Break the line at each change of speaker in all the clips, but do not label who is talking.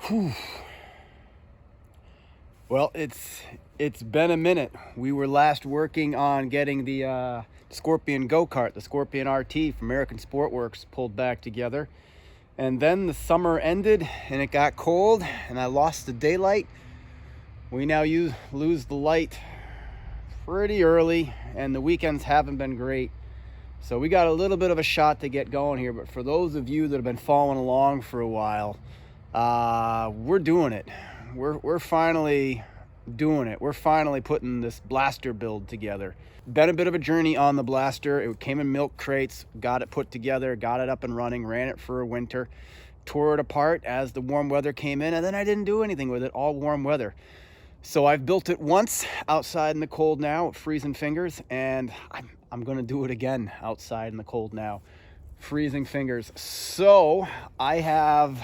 Whew. Well, it's been a minute. We were last working on getting the Scorpion go-kart, the Scorpion RT from American Sportworks, pulled back together. And then the summer ended and it got cold and I lost the daylight. We now lose the light pretty early and the weekends haven't been great. So we got a little bit of a shot to get going here, but for those of you that have been following along for a while, we're doing it. We're finally doing it. We're finally putting this blaster build together. Been a bit of a journey on the blaster. It came in milk crates, got it put together, got it up and running, ran it for a winter, tore it apart as the warm weather came in, and then I didn't do anything with it all warm weather. So I've built it once outside in the cold now, freezing fingers, and I'm gonna do it again outside in the cold now, freezing fingers. So I have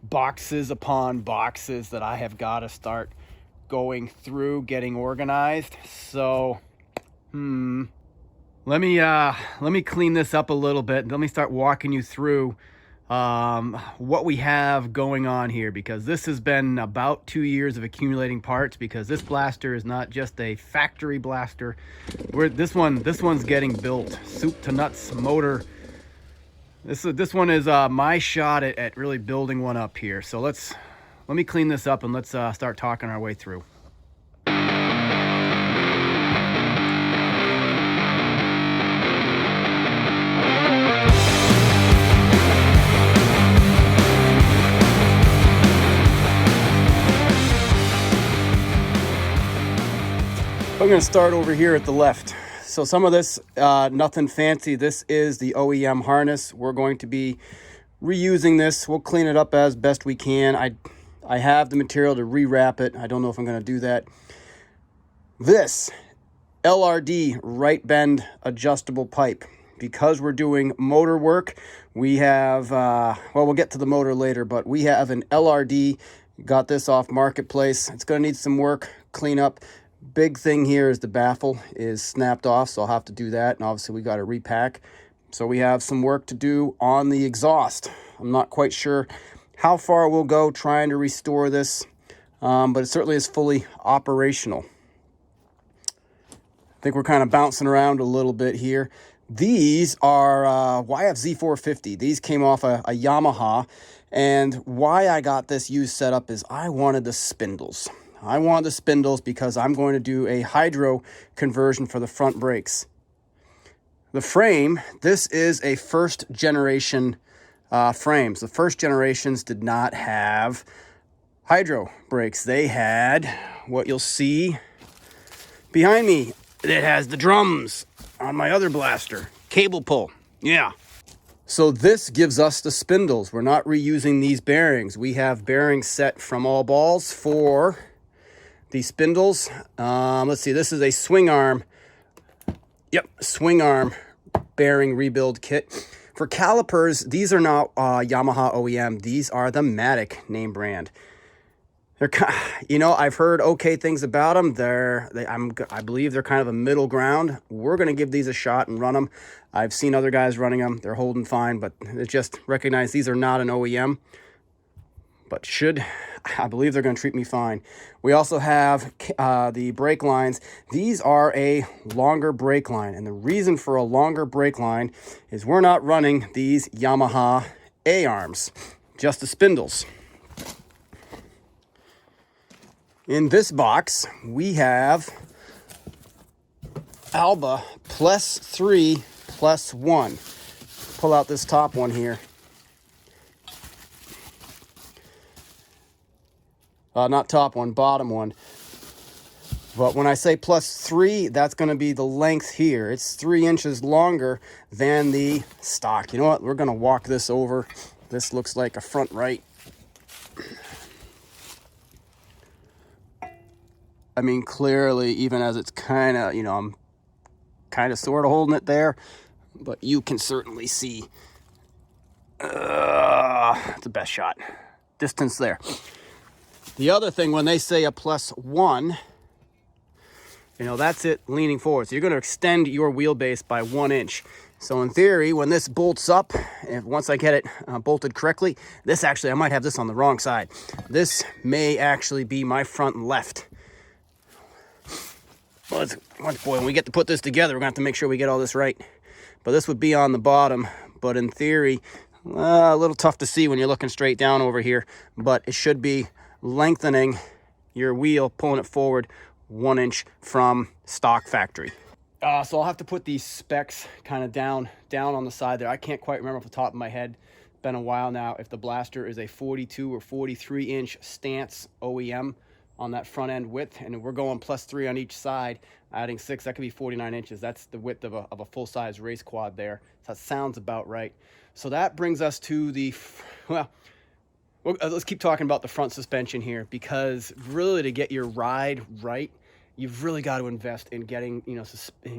boxes upon boxes that I have got to start going through, getting organized. So let me clean this up a little bit. Let me start walking you through what we have going on here, because this has been about 2 years of accumulating parts, because this blaster is not just a factory blaster. This one's getting built, soup to nuts motor. This one is my shot at really building one up here. So let me clean this up and let's start talking our way through. I'm going to start over here at the left. So some of this, nothing fancy. This is the OEM harness. We're going to be reusing this. We'll clean it up as best we can. I have the material to rewrap it. I don't know if I'm going to do that. This LRD right bend adjustable pipe. Because we're doing motor work, we have, well, we'll get to the motor later, but we have an LRD. Got this off Marketplace. It's going to need some work, clean up. Big thing here is the baffle is snapped off, so I'll have to do that. And obviously we got to repack. So we have some work to do on the exhaust. I'm not quite sure how far we'll go trying to restore this, but it certainly is fully operational. I think we're kind of bouncing around a little bit here. These are YF Z450. These came off a Yamaha, and why I got this used setup is I wanted the spindles. I want the spindles because I'm going to do a hydro conversion for the front brakes. The frame, this is a first generation frames. The first generations did not have hydro brakes. They had what you'll see behind me. It has the drums on my other blaster. Cable pull, yeah. So this gives us the spindles. We're not reusing these bearings. We have bearings set from all balls for the spindles. Let's see, this is a swing arm. Yep, swing arm bearing rebuild kit. For calipers, these are not Yamaha OEM. These are the Matic name brand. They're, you know, I've heard okay things about them. I believe they're kind of a middle ground. We're going to give these a shot and run them. I've seen other guys running them. They're holding fine, but it's just recognize these are not an OEM. But I believe they're going to treat me fine. We also have the brake lines. These are a longer brake line. And the reason for a longer brake line is we're not running these Yamaha A-arms, just the spindles. In this box, we have Alba +3 +1. Pull out this top one here. Not top one, bottom one. But when I say +3, that's going to be the length here. It's 3 inches longer than the stock. You know what? We're going to walk this over. This looks like a front right. I mean, clearly, even as it's kind of, you know, I'm kind of sort of holding it there, but you can certainly see it's the best shot. Distance there. The other thing, when they say a +1, you know, that's it leaning forward. So you're going to extend your wheelbase by 1 inch. So in theory, when this bolts up, and once I get it bolted correctly, this actually, I might have this on the wrong side. This may actually be my front left. Well, boy, when we get to put this together, we're gonna have to make sure we get all this right. But this would be on the bottom, but in theory, a little tough to see when you're looking straight down over here, but it should be lengthening your wheel, pulling it forward 1 inch from stock factory. So I'll have to put these specs kind of down on the side there. I can't quite remember off the top of my head. It's been a while now if the blaster is a 42 or 43 inch stance OEM on that front end width, and we're going +3 on each side, adding 6, that could be 49 inches. That's the width of a full-size race quad there. So that sounds about right. So that brings us to the, well, let's keep talking about the front suspension here, because really to get your ride right, you've really got to invest in getting,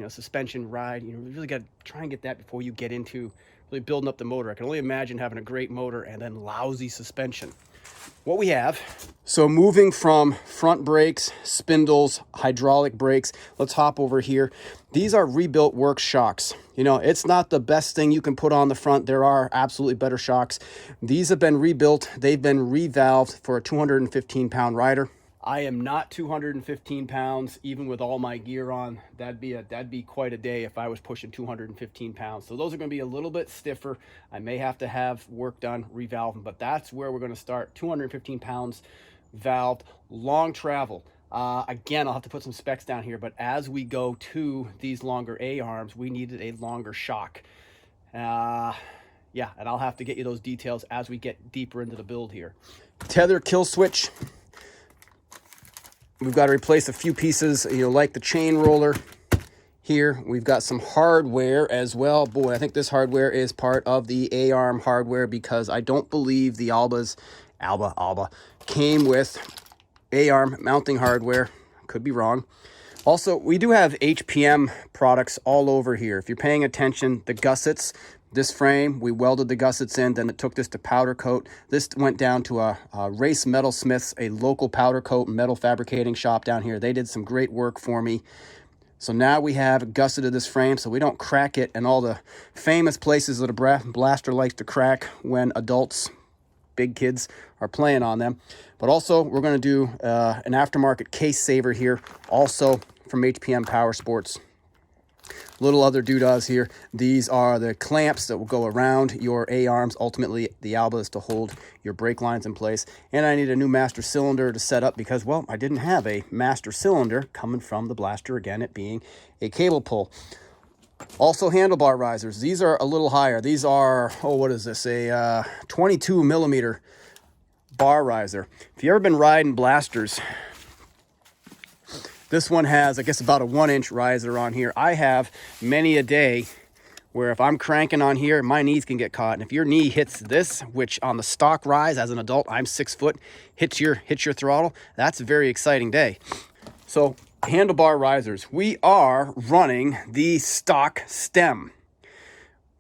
suspension ride. You really got to try and get that before you get into really building up the motor. I can only imagine having a great motor and then lousy suspension. What we have, so moving from front brakes, spindles, hydraulic brakes, let's hop over here. These are rebuilt work shocks. It's not the best thing you can put on the front. There are absolutely better shocks. These have been rebuilt. They've been revalved for a 215-pound rider. I am not 215 pounds, even with all my gear on. That'd be quite a day if I was pushing 215 pounds. So those are going to be a little bit stiffer. I may have to have work done, revalve them, but that's where we're going to start. 215 pounds valved, long travel. Again, I'll have to put some specs down here, but as we go to these longer A-arms, we needed a longer shock. Yeah, and I'll have to get you those details as we get deeper into the build here. Tether kill switch. We've got to replace a few pieces, like the chain roller here. We've got some hardware as well. Boy, I think this hardware is part of the A-arm hardware, because I don't believe the Alba came with A-arm mounting hardware. Could be wrong. Also, we do have HPM products all over here. If you're paying attention, the gussets, this frame, we welded the gussets in, then it took this to powder coat. This went down to a Race Metal Smiths, a local powder coat metal fabricating shop down here. They did some great work for me. So now we have gusseted this frame so we don't crack it in all the famous places that a blaster likes to crack when adults, big kids, are playing on them. But also, we're going to do an aftermarket case saver here, also from HPM Power Sports. Little other doodads here. These are the clamps that will go around your A-arms. Ultimately, the Alba is to hold your brake lines in place. And I need a new master cylinder to set up because, well, I didn't have a master cylinder coming from the blaster, again, it being a cable pull. Also, handlebar risers. These are a little higher. These are, what is this? A 22 millimeter bar riser. If you've ever been riding blasters, this one has, I guess, about a 1 inch riser on here. I have many a day where if I'm cranking on here, my knees can get caught. And if your knee hits this, which on the stock rise as an adult, I'm 6 foot, hits your throttle, that's a very exciting day. So handlebar risers, we are running the stock stem.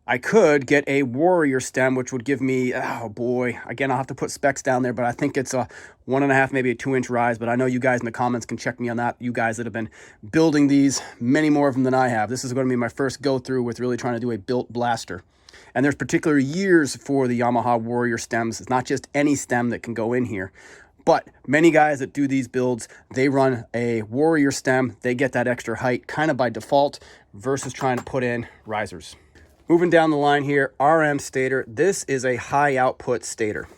I could get a Warrior stem, which would give me, oh boy, again, I'll have to put specs down there, but I think it's a 1.5, maybe a 2 inch rise. But I know you guys in the comments can check me on that. You guys that have been building these, many more of them than I have. This is going to be my first go through with really trying to do a built blaster. And there's particular years for the Yamaha Warrior stems. It's not just any stem that can go in here. But many guys that do these builds, they run a Warrior stem. They get that extra height kind of by default versus trying to put in risers. Moving down the line here, RM stator. This is a high output stator.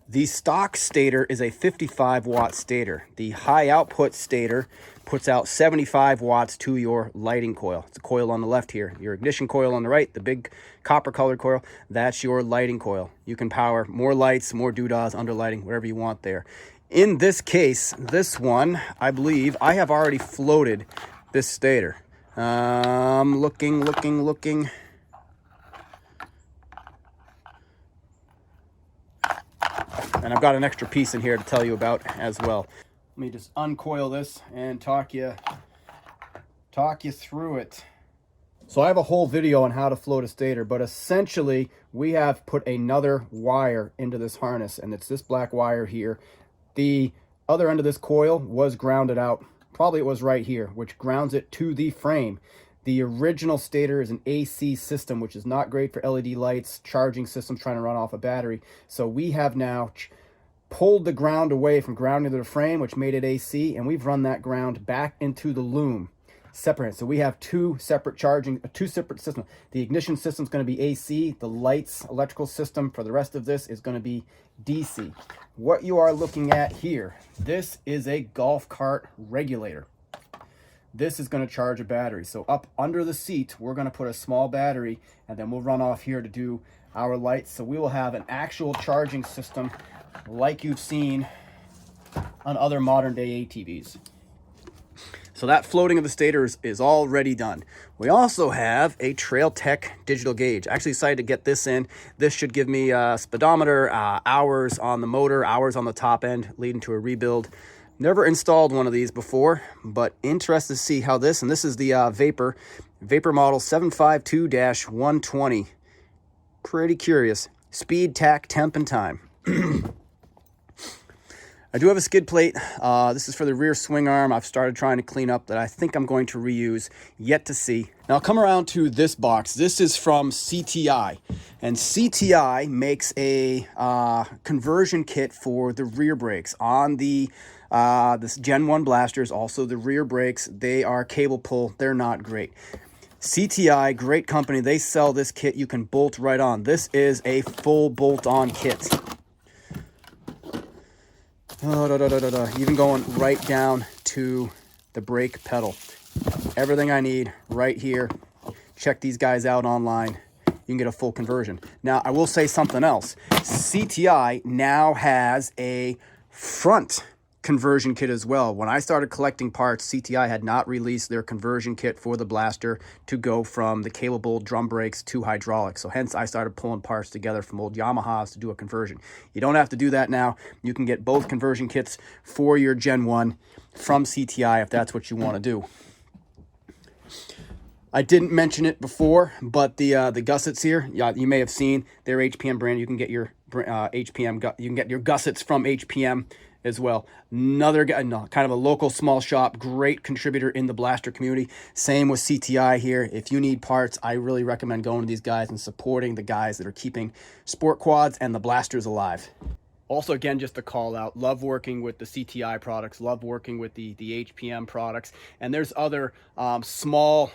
The stock stator is a 55 watt stator. The high output stator puts out 75 watts to your lighting coil. It's a coil on the left here. Your ignition coil on the right, the big copper colored coil, that's your lighting coil. You can power more lights, more doodads, under lighting, whatever you want there. In this case, this one, I believe I have already floated this stator. Looking. And I've got an extra piece in here to tell you about as well. Let me just uncoil this and talk you through it. So I have a whole video on how to float a stator, but essentially we have put another wire into this harness, and it's this black wire here. The other end of this coil was grounded out. Probably it was right here, which grounds it to the frame. The original stator is an AC system, which is not great for LED lights, charging systems trying to run off a battery. So we have now pulled the ground away from grounding to the frame, which made it AC, and we've run that ground back into the loom. Separate. So we have two separate systems. The ignition system is going to be AC. The lights, electrical system for the rest of this is going to be DC. What you are looking at here, this is a golf cart regulator. This is going to charge a battery. So up under the seat, we're going to put a small battery, and then we'll run off here to do our lights. So we will have an actual charging system like you've seen on other modern day ATVs. So that floating of the stator is already done. We also have a Trail Tech digital gauge. Actually decided to get this in. This should give me speedometer, hours on the motor, hours on the top end, leading to a rebuild. Never installed one of these before, but interested to see how this, and this is the Vapor model 752-120. Pretty curious. Speed, tack, temp, and time. I do have a skid plate. This is for the rear swing arm. I've started trying to clean up that I think I'm going to reuse. Yet to see. Now I'll come around to this box. This is from CTI. And CTI makes a conversion kit for the rear brakes. On the this Gen 1 blasters, also the rear brakes, they are cable pull. They're not great. CTI, great company. They sell this kit. You can bolt right on. This is a full bolt-on kit. Even going right down to the brake pedal. Everything I need right here. Check these guys out online. You can get a full conversion. Now, I will say something else. CTI now has a front conversion kit as well. When I started collecting parts, CTI had not released their conversion kit for the blaster to go from the cable drum brakes to hydraulic. So hence I started pulling parts together from old Yamahas to do a conversion. You don't have to do that now. You can get both conversion kits for your Gen 1 from CTI if that's what you want to do. I didn't mention it before, but the gussets here, you may have seen, they're HPM brand. You can get your HPM, you can get your gussets from HPM as well. Another guy, kind of a local small shop, great contributor in the blaster community. Same with CTI here. If you need parts, I really recommend going to these guys and supporting the guys that are keeping sport quads and the blasters alive. Also, again, just a call out, love working with the CTI products, love working with the HPM products, and there's other small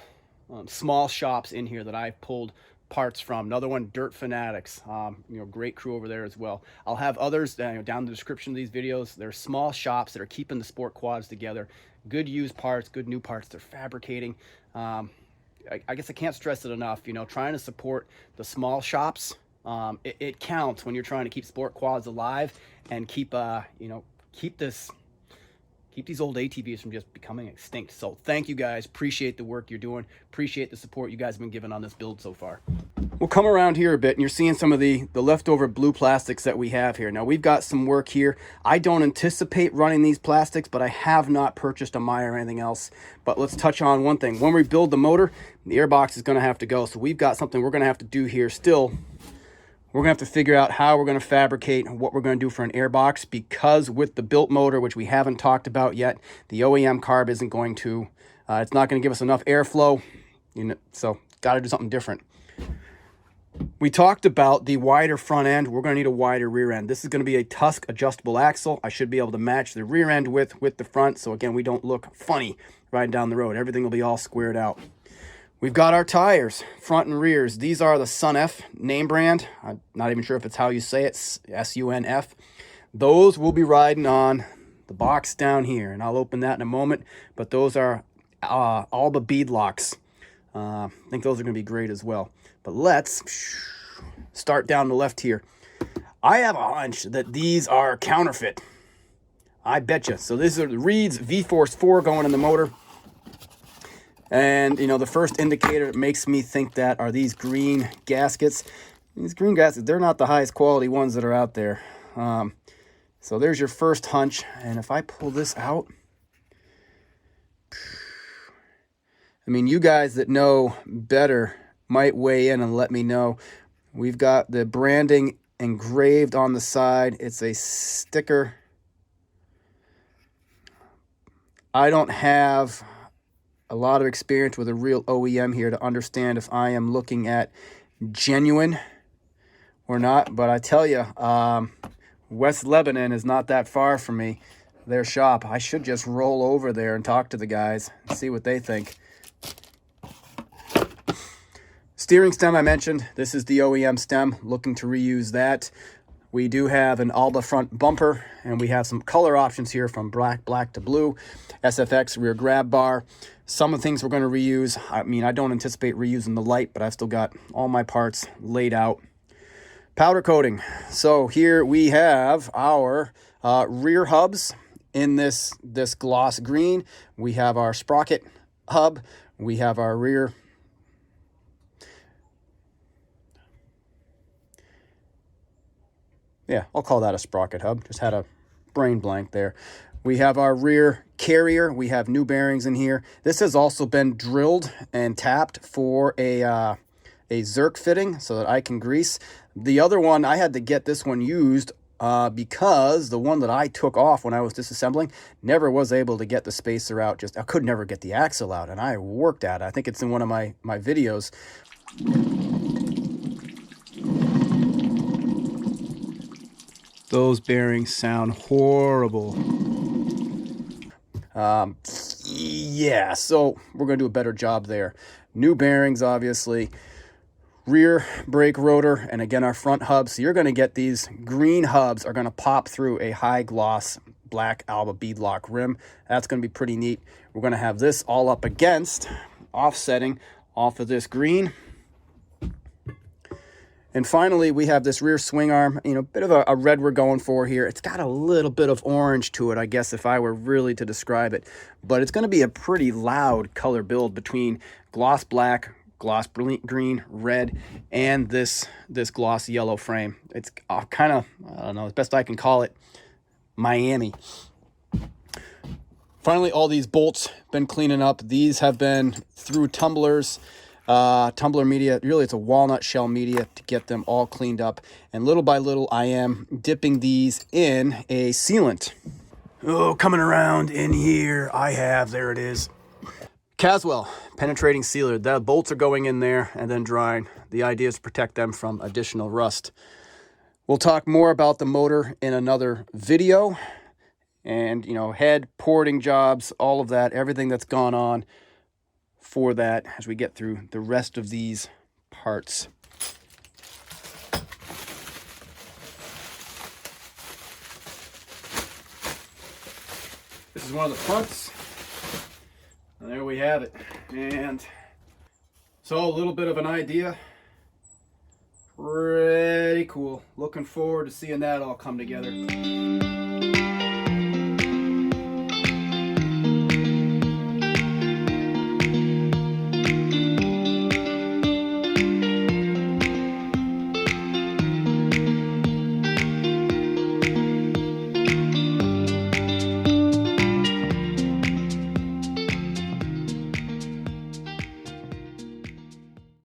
shops in here that I've pulled parts from. Another one, Dirt Fanatics, great crew over there as well. I'll have others down in the description of these videos. They're small shops that are keeping the sport quads together. Good used parts, good new parts they're fabricating. I guess I can't stress it enough, trying to support the small shops. It counts when you're trying to keep sport quads alive and keep these old ATVs from just becoming extinct. So thank you guys. Appreciate the work you're doing. Appreciate the support you guys have been giving on this build so far. We'll come around here a bit, and you're seeing some of the leftover blue plastics that we have here. Now, we've got some work here. I don't anticipate running these plastics, but I have not purchased a Meyer or anything else. But let's touch on one thing. When we build the motor, the airbox is going to have to go. So we've got something we're going to have to do here still. We're going to have to figure out how we're going to fabricate and what we're going to do for an airbox, because with the built motor, which we haven't talked about yet, the OEM carb isn't going to, it's not going to give us enough airflow, so got to do something different. We talked about the wider front end. We're going to need a wider rear end. This is going to be a Tusk adjustable axle. I should be able to match the rear end with the front, so again, we don't look funny riding down the road. Everything will be all squared out. We've got our tires, front and rears. These are the Sun-F name brand. I'm not even sure if it's how you say it, S-U-N-F. Those will be riding on the box down here, and I'll open that in a moment. But those are Alba bead locks. I think those are going to be great as well. But let's start down the left here. I have a hunch that these are counterfeit. I betcha. So these are the Reed's V-Force 4 going in the motor. And, the first indicator that makes me think that are these green gaskets. These green gaskets, they're not the highest quality ones that are out there. So there's your first hunch. And if I pull this out, you guys that know better might weigh in and let me know. We've got the branding engraved on the side. It's a sticker. I don't have a lot of experience with a real OEM here to understand if I am looking at genuine or not. But I tell you, West Lebanon is not that far from me, their shop. I should just roll over there and talk to the guys and see what they think. Steering stem I mentioned. This is the OEM stem, looking to reuse that. We do have an Alba front bumper, and we have some color options here from black to blue. SFX rear grab bar. Some of the things we're going to reuse. I mean, I don't anticipate reusing the light, but I've still got all my parts laid out. Powder coating. So here we have our rear hubs in this gloss green. We have our sprocket hub. We have our rear I'll call that a sprocket hub. Just had a brain blank there. We have our rear carrier. We have new bearings in here. This has also been drilled and tapped for a Zerk fitting so that I can grease. The other one, I had to get this one used because the one that I took off when I was disassembling never was able to get the spacer out. I could never get the axle out, and I worked at it. I think it's in one of my videos. Those bearings sound horrible. Yeah, so we're going to do a better job there. New bearings, obviously. Rear brake rotor, and again, our front hubs. So you're going to get these green hubs are going to pop through a high gloss black Alba beadlock rim. That's going to be pretty neat. We're going to have this all up against, offsetting off of this green. And finally, we have this rear swing arm, bit of a red we're going for here. It's got a little bit of orange to it, I guess, if I were really to describe it. But it's going to be a pretty loud color build between gloss black, gloss green, red, and this gloss yellow frame. It's kind of, I don't know, as best I can call it, Miami. Finally, all these bolts been cleaning up. These have been through tumblers. Tumbler media, really it's a walnut shell media to get them all cleaned up. And little by little, I am dipping these in a sealant. Oh, coming around in here, there it is. Caswell penetrating sealer. The bolts are going in there and then drying. The idea is to protect them from additional rust. We'll talk more about the motor in another video. And, head, porting jobs, all of that, everything that's gone on for that as we get through the rest of these parts. This is one of the fronts, and there we have it. And so a little bit of an idea. Pretty cool. Looking forward to seeing that all come together.